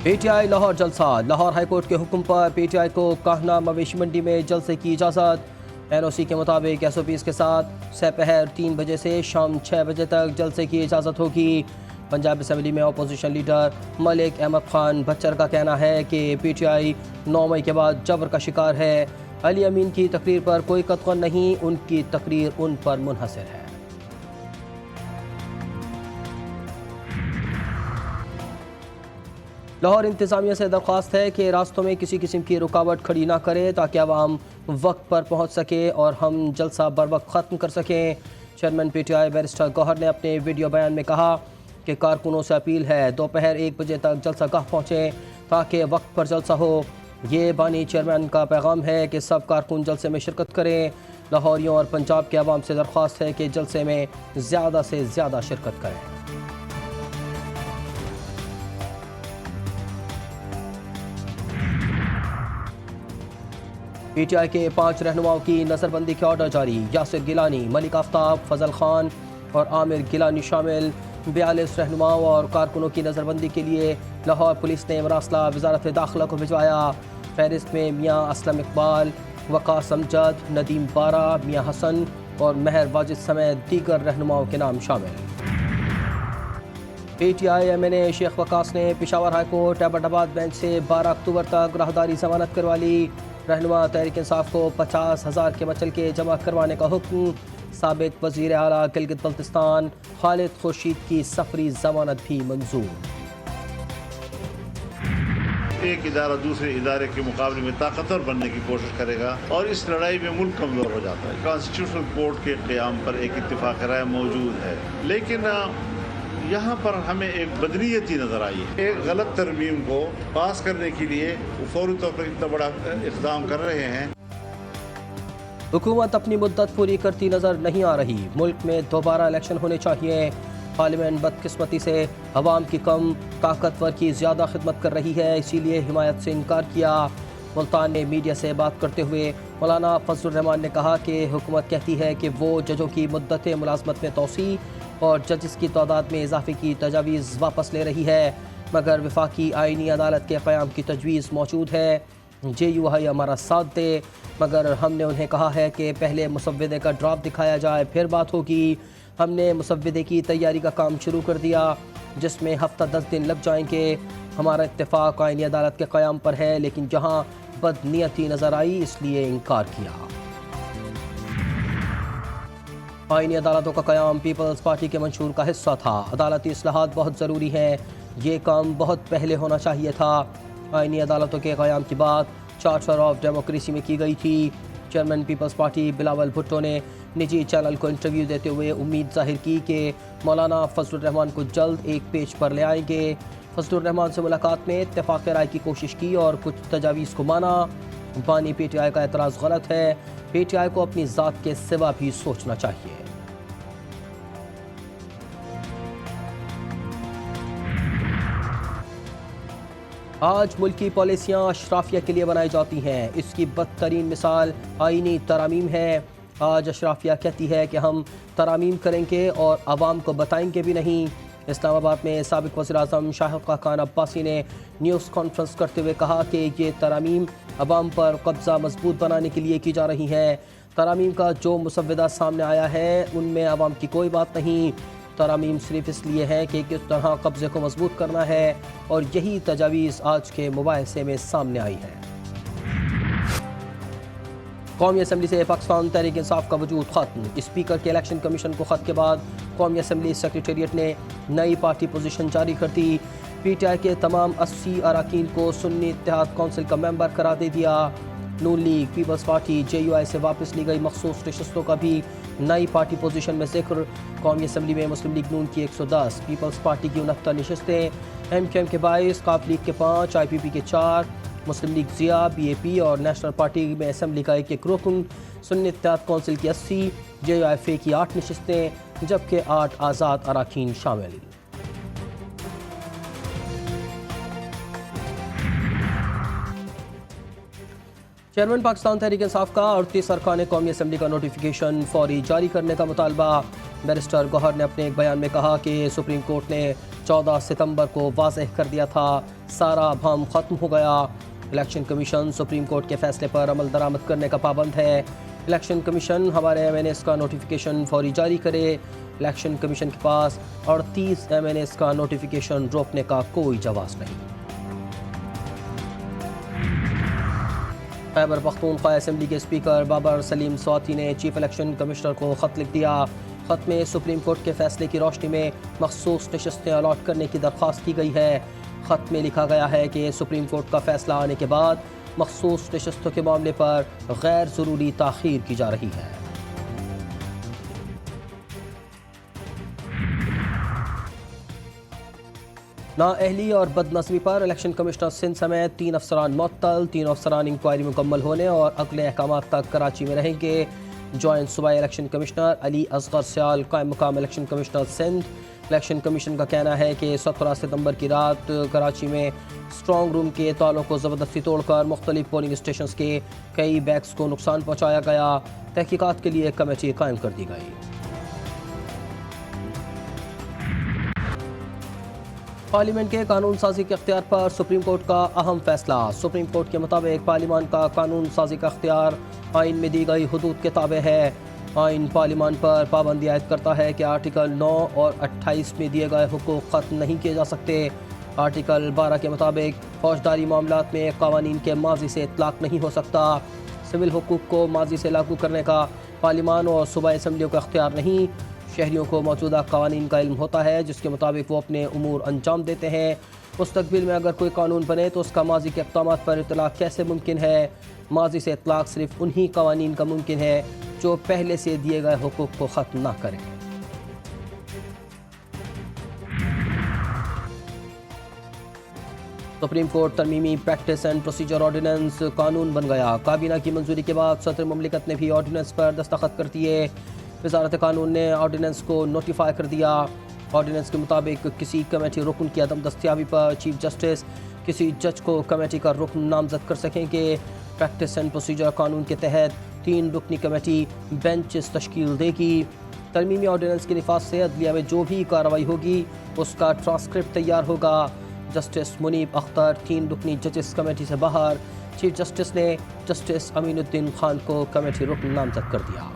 پی T آئی لاہور جلسہ۔ Lahore high court کے حکم پر پی ٹی آئی کو کاہنا مویشی منڈی میں جلسے کی اجازت۔ این او سی کے مطابق ایس او پیز کے ساتھ سپہر 3 بجے سے شام 6 بجے تک جلسے کی اجازت ہوگی۔ پنجاب اسمبلی میں opposition leader Malik Ahmad Khan Butcher کا کہنا ہے کہ پی ٹی آئی 9 مئی کے بعد جبر کا شکار ہے۔ علی امین کی تقریر پر کوئی قطع نہیں، ان کی تقریر ان پر منحصر ہے۔ لاہور انتظامیہ سے درخواست ہے کہ راستوں میں کسی قسم کی رکاوٹ کھڑی نہ کرے تاکہ عوام وقت پر پہنچ سکے اور ہم جلسہ بر وقت ختم کر سکیں۔ Chairman P T I barrister Gohar نے اپنے ویڈیو بیان میں کہا کہ کارکنوں سے اپیل ہے دوپہر 1 بجے تک جلسہ گاہ پہنچیں تاکہ وقت پر جلسہ ہو۔ یہ بانی چیئرمین کا پیغام ہے کہ سب کارکن جلسے میں شرکت کریں۔ لاہوریوں اور پنجاب کے عوام سے درخواست ہے کہ جلسے میں زیادہ سے زیادہ شرکت کریں۔ پی ٹی آئی کے 5 رہنماؤں کی نظر بندی کے آرڈر جاری۔ یاسر گیلانی، ملک آفتاب، فضل خان اور عامر گیلانی شامل 42 رہنماؤں اور کارکنوں کی نظر بندی کے لیے لاہور پولیس نے مراسلہ وزارت داخلہ کو بھجوایا۔ فہرست میں میاں اسلم اقبال، وقاص امجد، ندیم بارہ، میاں حسن اور مہر واجد سمیت دیگر رہنماؤں کے نام شامل۔ P T I M N A Sheikh Waqas نے Peshawar high court Abbottabad bench سے 12 اکتوبر تک راہداری ضمانت کروا لی۔ رہنما تحریک انصاف کو 50,000 کے مچل کے جمع کروانے کا حکم۔ سابق وزیر اعلیٰ گلگت بلتستان خالد خورشید کی سفری ضمانت بھی منظور۔ ایک ادارہ دوسرے ادارے کے مقابلے میں طاقتور بننے کی کوشش کرے گا اور اس لڑائی میں ملک کمزور ہو جاتا ہے۔ کانسٹیٹیوشنل کورٹ کے قیام پر ایک اتفاق رائے موجود ہے، لیکن یہاں پر ہمیں ایک بدنیتی نظر آئی ہے۔ ایک غلط ترمیم کو پاس کرنے کے لیے فوری طور پر اتنا بڑا اقدام کر رہے ہیں۔ حکومت اپنی مدت پوری کرتی نظر نہیں آ رہی، ملک میں دوبارہ الیکشن ہونے چاہیے۔ پارلیمنٹ بدقسمتی سے عوام کی کم، طاقتور کی زیادہ خدمت کر رہی ہے، اسی لیے حمایت سے انکار کیا۔ ملتان نے میڈیا سے بات کرتے ہوئے مولانا فضل الرحمان نے کہا کہ حکومت کہتی ہے کہ وہ ججوں کی مدت ملازمت میں توسیع اور ججز کی تعداد میں اضافے کی تجاویز واپس لے رہی ہے، مگر وفاقی آئینی عدالت کے قیام کی تجویز موجود ہے۔ جے یو آئی ہمارا ساتھ دے، مگر ہم نے انہیں کہا ہے کہ پہلے مسودے کا ڈرافٹ دکھایا جائے پھر بات ہوگی۔ ہم نے مسودے کی تیاری کا کام شروع کر دیا جس میں ہفتہ 10 دن لگ جائیں گے۔ ہمارا اتفاق آئینی عدالت کے قیام پر ہے، لیکن جہاں بدنیتی نظر آئی اس لیے انکار کیا۔ آئینی عدالتوں کا قیام پیپلز پارٹی کے منشور کا حصہ تھا۔ عدالتی اصلاحات بہت ضروری ہیں، یہ کام بہت پہلے ہونا چاہیے تھا۔ آئینی عدالتوں کے قیام کی بات چارٹر آف ڈیموکریسی میں کی گئی تھی۔ چیئرمین پیپلز پارٹی بلاول بھٹو نے نجی چینل کو انٹرویو دیتے ہوئے امید ظاہر کی کہ مولانا فضل الرحمان کو جلد ایک پیج پر لے آئیں گے۔ فضل الرحمان سے ملاقات میں اتفاق رائے کی کوشش کی اور کچھ تجاویز کو مانا۔ بانی پی ٹی آئی کا اعتراض غلط ہے، پی ٹی آئی کو اپنی ذات کے سوا بھی سوچنا چاہیے۔ آج ملکی پالیسیاں اشرافیہ کے لیے بنائی جاتی ہیں، اس کی بدترین مثال آئینی ترامیم ہے۔ آج اشرافیہ کہتی ہے کہ ہم ترامیم کریں گے اور عوام کو بتائیں گے بھی نہیں۔ اسلام آباد میں سابق وزیر اعظم شاہد خاقان عباسی نے نیوز کانفرنس کرتے ہوئے کہا کہ یہ ترامیم عوام پر قبضہ مضبوط بنانے کے لیے کی جا رہی ہیں۔ ترامیم کا جو مسودہ سامنے آیا ہے ان میں عوام کی کوئی بات نہیں۔ ترامیم صرف اس لیے ہے کہ کس طرح قبضے کو مضبوط کرنا ہے، اور یہی تجاویز آج کے مباحثے میں سامنے آئی ہے۔ قومی اسمبلی سے پاکستان تحریک انصاف کا وجود ختم۔ اسپیکر کے الیکشن کمیشن کو خط کے بعد قومی اسمبلی سیکریٹریٹ نے نئی پارٹی پوزیشن جاری کر دی۔ پی ٹی آئی کے تمام 80 اراکین کو سنی اتحاد کونسل کا ممبر قرار دے دیا۔ Noon League, Peoples Party, J U I سے واپس لی گئی مخصوص نشستوں کا بھی نئی پارٹی پوزیشن میں ذکر۔ قومی اسمبلی میں مسلم لیگ نون کی 110، پیپلز پارٹی کی 69 نشستیں، ایم کیو ایم کے 22، قاف لیگ کے 5، آئی پی پی کے 4، مسلم لیگ ضیا، بی اے پی اور نیشنل پارٹی میں اسمبلی کا ایک رکن، سنی اتحاد کونسل کی 80، جے یو ایف اے کی 8 نشستیں، جبکہ 8 آزاد اراکین شامل۔ چیئرمین پاکستان تحریک انصاف کا 38 ارکان قومی اسمبلی کا نوٹیفیکیشن فوری جاری کرنے کا مطالبہ۔ بیرسٹر گوہر نے اپنے ایک بیان میں کہا کہ سپریم کورٹ نے 14 ستمبر کو واضح کر دیا تھا، سارا ابہام ختم ہو گیا۔ الیکشن کمیشن سپریم کورٹ کے فیصلے پر عمل درآمد کرنے کا پابند ہے۔ الیکشن کمیشن ہمارے MNAs کا نوٹیفیکیشن فوری جاری کرے۔ الیکشن کمیشن کے پاس 38 MNAs کا نوٹیفیکیشن روکنے کا کوئی جواز نہیں۔ خیبر پختونخوا اسمبلی کے اسپیکر بابر سلیم سواتی نے چیف الیکشن کمشنر کو خط لکھ دیا۔ خط میں سپریم کورٹ کے فیصلے کی روشنی میں مخصوص نشستیں الاٹ کرنے کی درخواست کی گئی ہے۔ خط میں لکھا گیا ہے کہ سپریم کورٹ کا فیصلہ آنے کے بعد مخصوص نشستوں کے معاملے پر غیر ضروری تاخیر کی جا رہی ہے۔ نااہلی اور بد نظمی پر الیکشن کمشنر سندھ سمیت 3 افسران معطل، 3 افسران انکوائری مکمل ہونے اور اگلے احکامات تک کراچی میں رہیں گے۔ جوائنٹ صوبائی الیکشن کمشنر علی اصغر سیال قائم مقام election commissioner Sindh. Election commission کا کہنا ہے کہ 17 ستمبر کی رات کراچی میں اسٹرانگ روم کے تالوں کو زبردستی توڑ کر مختلف پولنگ اسٹیشنز کے کئی بیگز کو نقصان پہنچایا گیا۔ تحقیقات کے لیے ایک کمیٹی قائم کر دی گئی۔ پارلیمنٹ کے قانون سازی کے اختیار پر سپریم کورٹ کا اہم فیصلہ۔ سپریم کورٹ کے مطابق پارلیمان کا قانون سازی کا اختیار آئین میں دی گئی حدود کے تابع ہے۔ آئین پارلیمان پر پابندی عائد کرتا ہے کہ آرٹیکل 9 اور 28 میں دیے گئے حقوق ختم نہیں کیے جا سکتے۔ آرٹیکل 12 کے مطابق فوجداری معاملات میں قوانین کے ماضی سے اطلاق نہیں ہو سکتا۔ سول حقوق کو ماضی سے لاگو کرنے کا پارلیمان اور صوبائی اسمبلیوں کا اختیار نہیں۔ شہریوں کو موجودہ قوانین کا علم ہوتا ہے جس کے مطابق وہ اپنے امور انجام دیتے ہیں۔ مستقبل میں اگر کوئی قانون بنے تو اس کا ماضی کے اقدامات پر اطلاق کیسے ممکن ہے؟ ماضی سے اطلاق صرف انہی قوانین کا ممکن ہے جو پہلے سے دیے گئے حقوق کو ختم نہ کریں۔ سپریم کورٹ ترمیمی پریکٹس اینڈ پروسیجر آرڈیننس قانون بن گیا۔ کابینہ کی منظوری کے بعد صدر مملکت نے بھی آرڈیننس پر دستخط کر دیے۔ وزارت قانون نے آرڈیننس کو نوٹیفائی کر دیا۔ آرڈیننس کے مطابق کسی کمیٹی رکن کی عدم دستیابی پر چیف جسٹس کسی جج کو کمیٹی کا رکن نامزد کر سکیں گے۔ پریکٹس اینڈ پروسیجر قانون کے تحت 3 رکنی کمیٹی بینچز تشکیل دے گی۔ ترمیمی آرڈیننس کے نفاذ سے عدلیہ میں جو بھی کارروائی ہوگی اس کا ٹرانسکرپٹ تیار ہوگا۔ جسٹس منیب اختر 3 رکنی ججز کمیٹی سے باہر۔ چیف جسٹس نے جسٹس امین الدین خان کو کمیٹی رکن نامزد کر دیا۔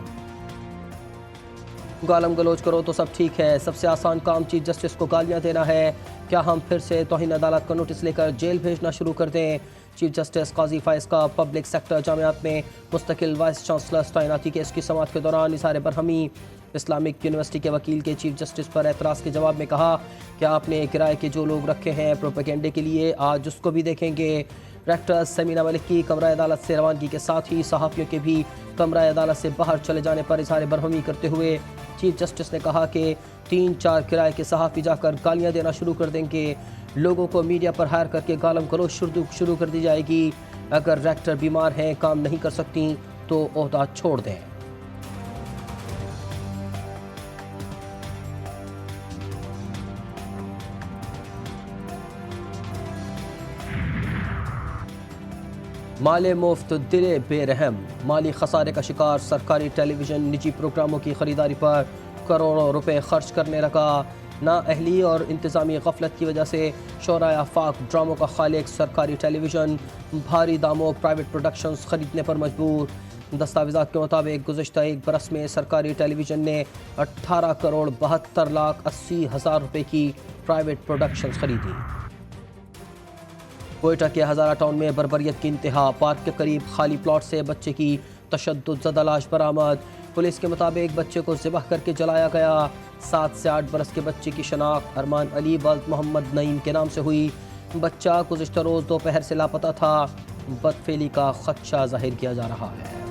گالم گلوچ کرو تو سب ٹھیک ہے، سب سے آسان کام چیف جسٹس کو گالیاں دینا ہے، کیا ہم پھر سے توہین عدالت کا نوٹس لے کر جیل بھیجنا شروع کر دیں؟ چیف جسٹس قاضی فائز کا پبلک سیکٹر جامعات میں مستقل وائس چانسلر تعیناتی کیس کی سماعت کے دوران اظہار برہمی۔ اسلامک یونیورسٹی کے وکیل کے چیف جسٹس پر اعتراض کے جواب میں کہا کہ آپ نے کرائے کے جو لوگ رکھے ہیں پروپیگنڈے کے لیے آج اس کو بھی دیکھیں گے۔ ریکٹر سمینا ملک کی کمرہ عدالت سے روانگی کے ساتھ ہی صحافیوں کے بھی کمرہ عدالت سے باہر چلے جانے پر اظہار برہمی کرتے ہوئے چیف جسٹس نے کہا کہ 3-4 کرائے کے صحافی جا کر گالیاں دینا شروع کر دیں گے، لوگوں کو میڈیا پر ہائر کر کے گالم گلوچ شروع کر دی جائے گی۔ اگر ریکٹر بیمار ہیں، کام نہیں کر سکتی تو عہدہ چھوڑ دیں۔ مال مفت دل بے رحم، مالی خسارے کا شکار سرکاری ٹیلی ویژن نجی پروگراموں کی خریداری پر کروڑوں روپے خرچ کرنے لگا۔ نااہلی اور انتظامی غفلت کی وجہ سے شورائے آفاق ڈراموں کا خالق سرکاری ٹیلی ویژن بھاری داموں پرائیویٹ پروڈکشنز خریدنے پر مجبور۔ دستاویزات کے مطابق گزشتہ 1 برس میں سرکاری ٹیلی ویژن نے 18 کروڑ 72 لاکھ 80 ہزار روپے کی پرائیویٹ پروڈکشنز خریدی۔ کوئٹہ کے ہزارہ ٹاؤن میں بربریت کی انتہا، پارک کے قریب خالی پلاٹ سے بچے کی تشدد زدہ لاش برآمد۔ پولیس کے مطابق بچے کو ذبح کر کے جلایا گیا۔ 7 سے 8 برس کے بچے کی شناخت ارمان علی ولد محمد نعیم کے نام سے ہوئی۔ بچہ گزشتہ روز دوپہر سے لاپتہ تھا۔ بدفعلی کا خدشہ ظاہر کیا جا رہا ہے۔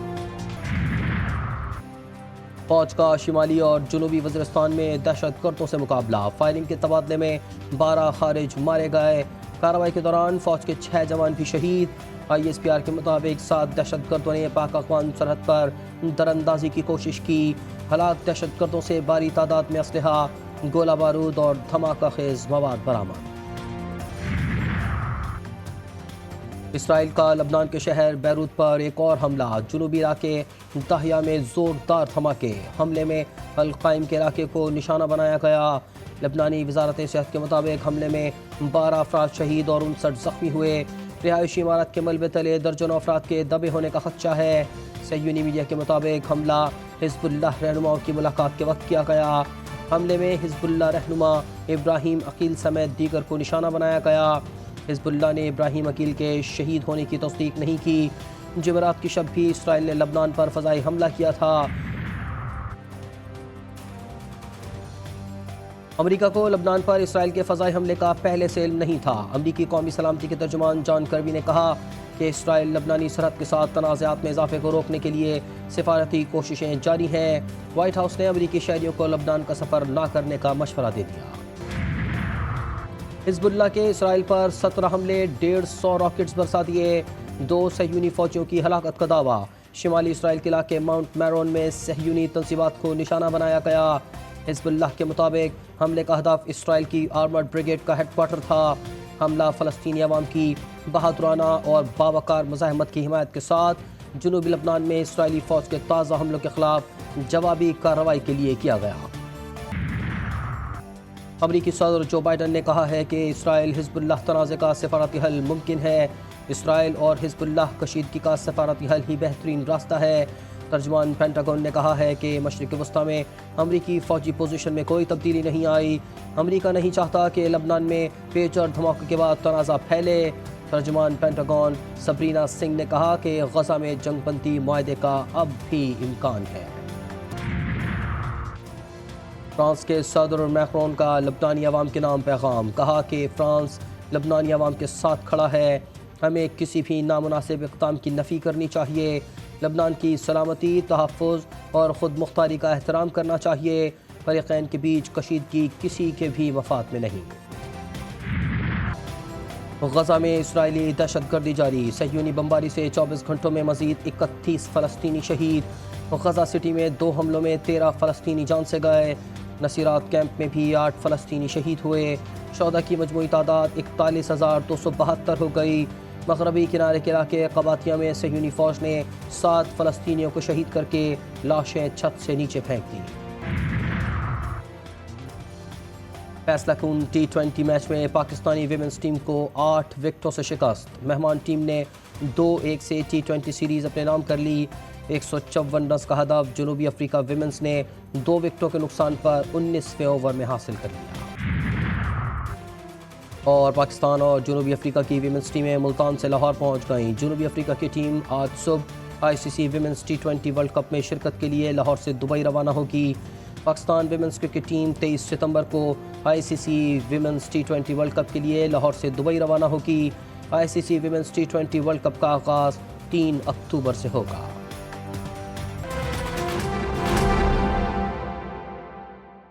فوج کا شمالی اور جنوبی وزیرستان میں دہشت گردوں سے مقابلہ، فائرنگ کے تبادلے میں 12 خارج مارے گئے۔ کارروائی کے دوران فوج کے 6 جوان بھی شہید۔ ISPR کے مطابق 7 دہشت گردوں نے پاک افغان سرحد پر دراندازی کی کوشش کی۔ ہلاک دہشت گردوں سے بھاری تعداد میں اسلحہ، گولہ بارود اور دھماکہ خیز مواد برآمد۔ اسرائیل کا لبنان کے شہر بیروت پر ایک اور حملہ، جنوبی علاقے داہیہ میں زوردار دھماکے، حملے میں القائم کے علاقے کو نشانہ بنایا گیا۔ لبنانی وزارت صحت کے مطابق حملے میں 12 افراد شہید اور 59 زخمی ہوئے۔ رہائشی عمارت کے ملبے تلے درجنوں افراد کے دبے ہونے کا خدشہ ہے۔ صہیونی میڈیا کے مطابق حملہ حزب اللہ رہنماؤں کی ملاقات کے وقت کیا گیا۔ حملے میں حزب اللہ رہنما ابراہیم عقیل سمیت دیگر کو نشانہ بنایا گیا۔ حزب اللہ نے ابراہیم عقیل کے شہید ہونے کی تصدیق نہیں کی۔ جمعرات کی شب بھی اسرائیل نے لبنان پر فضائی حملہ کیا تھا۔ امریکہ کو لبنان پر اسرائیل کے فضائی حملے کا پہلے سے علم نہیں تھا۔ امریکی قومی سلامتی کے ترجمان جان کربی نے کہا کہ اسرائیل لبنانی سرحد کے ساتھ تنازعات میں اضافے کو روکنے کے لیے سفارتی کوششیں جاری ہیں۔ وائٹ ہاؤس نے امریکی شہریوں کو لبنان کا سفر نہ کرنے کا مشورہ دے دیا۔ حزب اللہ کے اسرائیل پر 17 حملے، 150 راکٹس برسا دیے، 2 صہیونی فوجیوں کی ہلاکت کا دعویٰ۔ شمالی اسرائیل کے علاقے ماؤنٹ میرون میں صہیونی تنصیبات کو نشانہ بنایا گیا۔ حزب اللہ کے مطابق حملے کا ہدف اسرائیل کی آرمرڈ بریگیڈ کا ہیڈ کوارٹر تھا۔ حملہ فلسطینی عوام کی بہادرانہ اور باوقار مزاحمت کی حمایت کے ساتھ جنوبی لبنان میں اسرائیلی فوج کے تازہ حملوں کے خلاف جوابی کارروائی کے لیے کیا گیا۔ امریکی صدر جو بائیڈن نے کہا ہے کہ اسرائیل حزب اللہ تنازع کا سفارتی حل ممکن ہے۔ اسرائیل اور حزب اللہ کشیدگی کا سفارتی حل ہی بہترین راستہ ہے۔ ترجمان پینٹاگون نے کہا ہے کہ مشرق وسطیٰ میں امریکی فوجی پوزیشن میں کوئی تبدیلی نہیں آئی۔ امریکہ نہیں چاہتا کہ لبنان میں پیچر دھماکوں کے بعد تنازع پھیلے۔ ترجمان پینٹاگون سبرینا سنگھ نے کہا کہ غزہ میں جنگ بندی معاہدے کا اب بھی امکان ہے۔ فرانس کے صدر میکرون کا لبنانی عوام کے نام پیغام، کہا کہ فرانس لبنانی عوام کے ساتھ کھڑا ہے، ہمیں کسی بھی نامناسب اقدام کی نفی کرنی چاہیے، لبنان کی سلامتی، تحفظ اور خود مختاری کا احترام کرنا چاہیے، فریقین کے بیچ کشیدگی کسی کے بھی مفاد میں نہیں۔ غزہ میں اسرائیلی دہشت گردی جاری، صہیونی بمباری سے 24 گھنٹوں میں مزید 31 فلسطینی شہید۔ غزہ سٹی میں 2 حملوں میں 13 فلسطینی جان سے گئے۔ نصیرات کیمپ میں بھی 8 فلسطینی شہید ہوئے۔ شہداء کی مجموعی تعداد 41,272 ہو گئی۔ مغربی کنارے کے علاقے قباطیہ میں صہیونی فوج نے 7 فلسطینیوں کو شہید کر کے لاشیں چھت سے نیچے پھینک دیں۔ فیصلہ کن T20 میچ میں پاکستانی ویمنز ٹیم کو 8 وکٹوں سے شکست، مہمان ٹیم نے 2-1 سے T20 سیریز اپنے نام کر لی۔ 154 رنز کا ہدف جنوبی افریقہ ویمنز نے 2 وکٹوں کے نقصان پر 19ویں اوور میں حاصل کر لیا۔ اور پاکستان اور جنوبی افریقہ کی ویمنز ٹیمیں ملتان سے لاہور پہنچ گئیں۔ جنوبی افریقہ کی ٹیم آج صبح ICC women's T20 world cup میں شرکت کے لیے لاہور سے دبئی روانہ ہوگی۔ پاکستان ویمنز کرکٹ ٹیم 23 ستمبر کو ICC women's T20 world cup کے لیے لاہور سے دبئی روانہ ہوگی۔ ICC women's T20 world cup کا آغاز 3 اکتوبر سے ہوگا۔